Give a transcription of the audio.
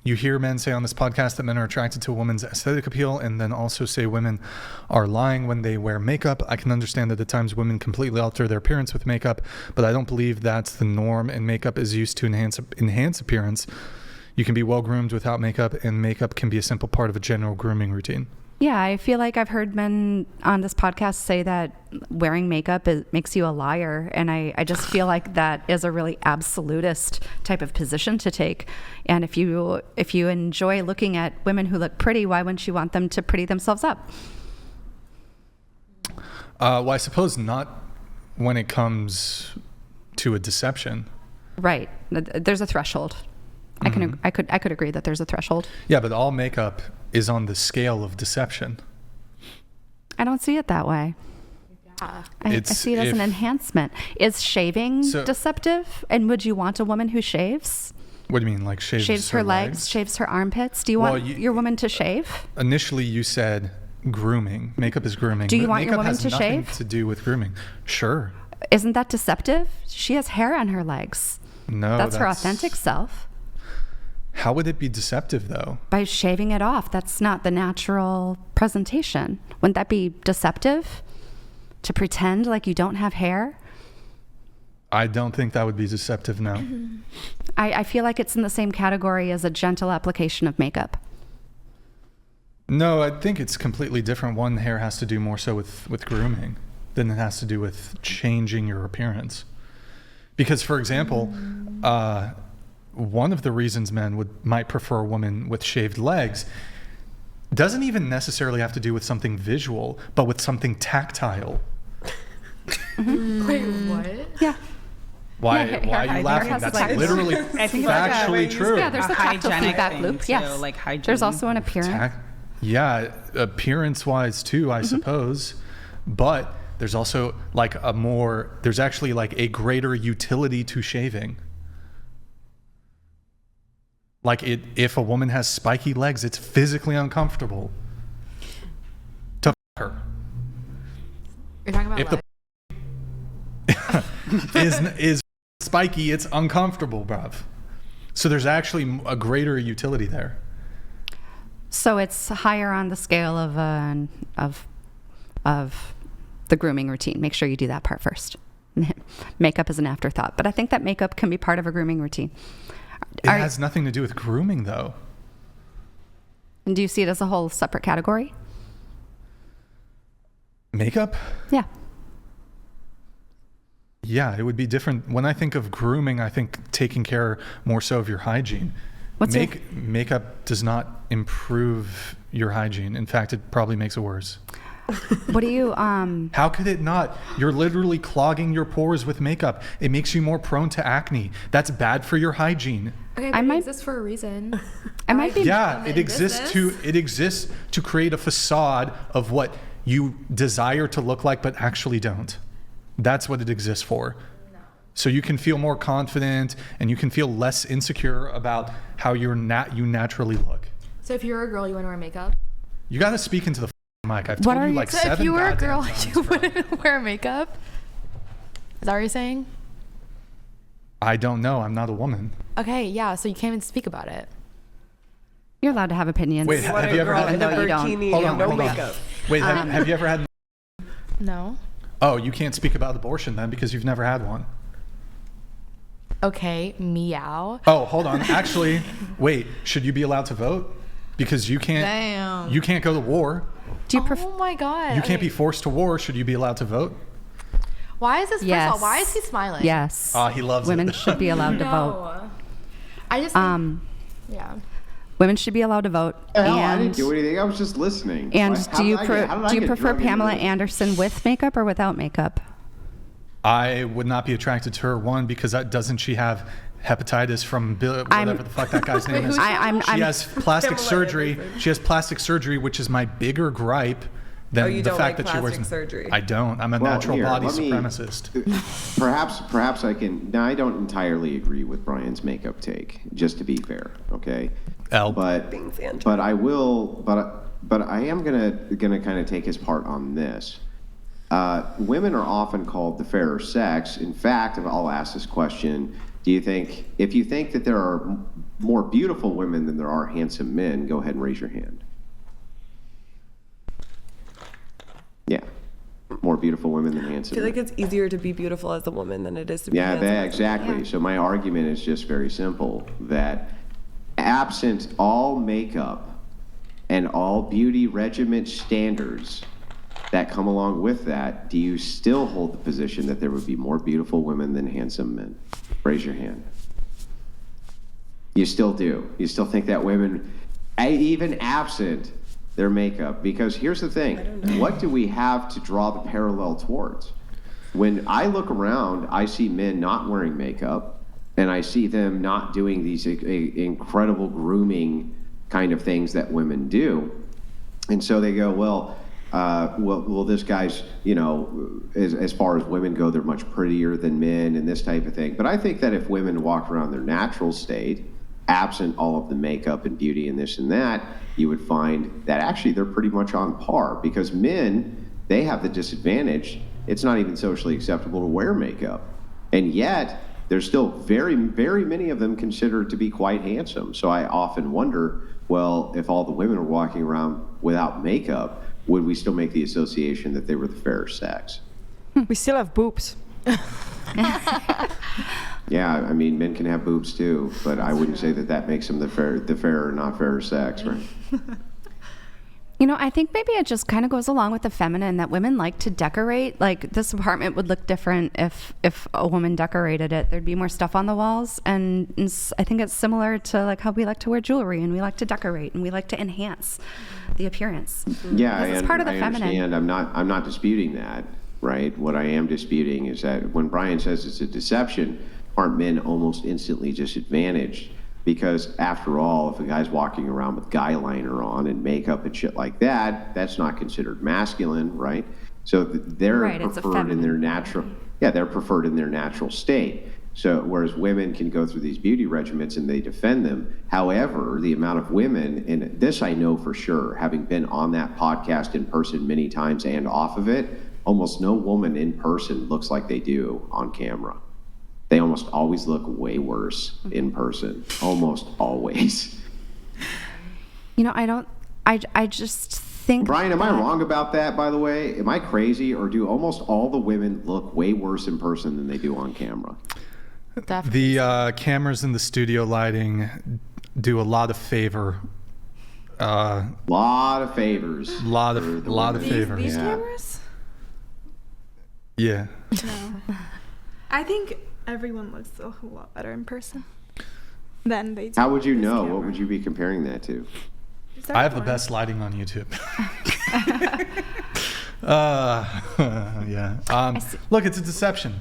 You hear men say on this podcast that men are attracted to a woman's aesthetic appeal, and then also say women are lying when they wear makeup. I can understand that at times women completely alter their appearance with makeup, but I don't believe that's the norm, and makeup is used to enhance appearance. You can be well-groomed without makeup, and makeup can be a simple part of a general grooming routine. Yeah, I feel like I've heard men on this podcast say that wearing makeup makes you a liar. And I just feel like that is a really absolutist type of position to take. And if you enjoy looking at women who look pretty, why wouldn't you want them to pretty themselves up? Well, I suppose not when it comes to a deception. Right. There's a threshold. Mm-hmm. I could agree that there's a threshold. Yeah, but all makeup is on the scale of deception. I don't see it that way. Yeah. I see it as an enhancement. Is shaving deceptive? And would you want a woman who shaves? What do you mean, like shaves her legs, shaves her armpits? Do you want your woman to shave? Initially, you said grooming. Makeup is grooming. Do you want your woman to shave? Makeup has nothing to do with grooming. Sure. Isn't that deceptive? She has hair on her legs. No, that's her authentic self. How would it be deceptive, though? By shaving it off. That's not the natural presentation. Wouldn't that be deceptive? To pretend like you don't have hair? I don't think that would be deceptive, no. I feel like it's in the same category as a gentle application of makeup. No, I think it's completely different. One, hair has to do more so with grooming than it has to do with changing your appearance. Because, for example, one of the reasons men might prefer a woman with shaved legs doesn't even necessarily have to do with something visual, but with something tactile. Wait, what? Yeah. Why are you laughing? That's literally factually true. Yeah, there's a tactile feedback loop. Yes. Like hygiene. There's also an appearance. Appearance-wise too, I suppose. But there's also there's actually like a greater utility to shaving. Like if a woman has spiky legs, it's physically uncomfortable to her. You're talking about if the is spiky, it's uncomfortable, bruv. So there's actually a greater utility there. So it's higher on the scale of the grooming routine. Make sure you do that part first. Makeup is an afterthought, but I think that makeup can be part of a grooming routine. It has nothing to do with grooming, though. And do you see it as a whole separate category? Makeup? Yeah. Yeah, it would be different. When I think of grooming, I think taking care more so of your hygiene. Makeup does not improve your hygiene. In fact, it probably makes it worse. What do you How could it not? You're literally clogging your pores with makeup. It makes you more prone to acne. That's bad for your hygiene. Okay, but it exists for a reason. I might be it exists to create a facade of what you desire to look like but actually don't. That's what it exists for. No. So you can feel more confident and you can feel less insecure about how you naturally look. So if you're a girl, you want to wear makeup? You got to speak into the mic. I've told you like so 7 if you were a girl, times, you wouldn't wear makeup? Is that what you're saying? I don't know. I'm not a woman. Okay, yeah, so you can't even speak about it. You're allowed to have opinions. Wait, have you ever had no, you don't. Bikini Hold and on. makeup? Wait, have you ever had? No. Oh, you can't speak about abortion then because you've never had one. Okay, meow. Oh, hold on. Actually, wait. Should you be allowed to vote? Because you can't. Damn. You can't go to war. Do you Oh my god. You can't be forced to war. Should you be allowed to vote? Why is this? Yes. First of all, why is he smiling? Yes. He loves Women it. should be allowed to vote. I just yeah. Women should be allowed to vote. Hell, I didn't do anything. I was just listening. And How do you did I get prefer drugged into Pamela this? Anderson with makeup or without makeup? I would not be attracted to her. One, because doesn't she have hepatitis from whatever the fuck that guy's name is? She has plastic surgery. She has plastic surgery, which is my bigger gripe than you the don't fact like that she wears. plastic surgery? I don't. I'm a natural body supremacist. Perhaps I can. Now, I don't entirely agree with Brian's makeup take. Just to be fair, okay. But I will. But I am gonna kind of take his part on this. Women are often called the fairer sex. In fact, I'll ask this question: if you think that there are more beautiful women than there are handsome men, go ahead and raise your hand. Yeah. More beautiful women than handsome I feel like men. it's easier to be beautiful as a woman than it is to be handsome. Exactly. Yeah. So my argument is just very simple, that absent all makeup and all beauty regimen standards that come along with that, do you still hold the position that there would be more beautiful women than handsome men? Raise your hand. You still do. You still think that women, even absent their makeup, because here's the thing, what do we have to draw the parallel towards? When I look around, I see men not wearing makeup, and I see them not doing these incredible grooming kind of things that women do. And so they go, well, this guy's, as far as women go, they're much prettier than men and this type of thing. But I think that if women walked around their natural state, absent all of the makeup and beauty and this and that, you would find that actually they're pretty much on par, because men, they have the disadvantage. It's not even socially acceptable to wear makeup. And yet, there's still very, very many of them considered to be quite handsome. So I often wonder, well, if all the women were walking around without makeup, would we still make the association that they were the fairer sex? We still have boobs. Yeah, I mean, men can have boobs too, but I wouldn't say that makes them the fairer, not fairer sex, right? I think maybe it just kind of goes along with the feminine, that women like to decorate. Like, this apartment would look different if a woman decorated it. There'd be more stuff on the walls, and I think it's similar to like how we like to wear jewelry, and we like to decorate, and we like to enhance the appearance. Yeah, This is part of the feminine. Understand. I'm not disputing that, right? What I am disputing is that when Brian says it's a deception, aren't men almost instantly disadvantaged? Because after all, if a guy's walking around with guy liner on and makeup and shit like that, that's not considered masculine, right? So they're preferred in their natural, they're preferred in their natural state. So whereas women can go through these beauty regimens and they defend them. However, the amount of women, and this I know for sure, having been on that podcast in person many times and off of it, almost no woman in person looks like they do on camera. They almost always look way worse in person. Almost always. I just think. Brian, am I wrong about that, by the way? Am I crazy, or do almost all the women look way worse in person than they do on camera? Definitely. The cameras in the studio lighting do a lot of favor. Lot of favors. Lot of favor. These cameras? Yeah. No. I think everyone looks a whole lot better in person than they do. How would you on this know? camera. What would you be comparing that to? Is that I have the fun? best lighting on YouTube. Yeah. Look, it's a deception.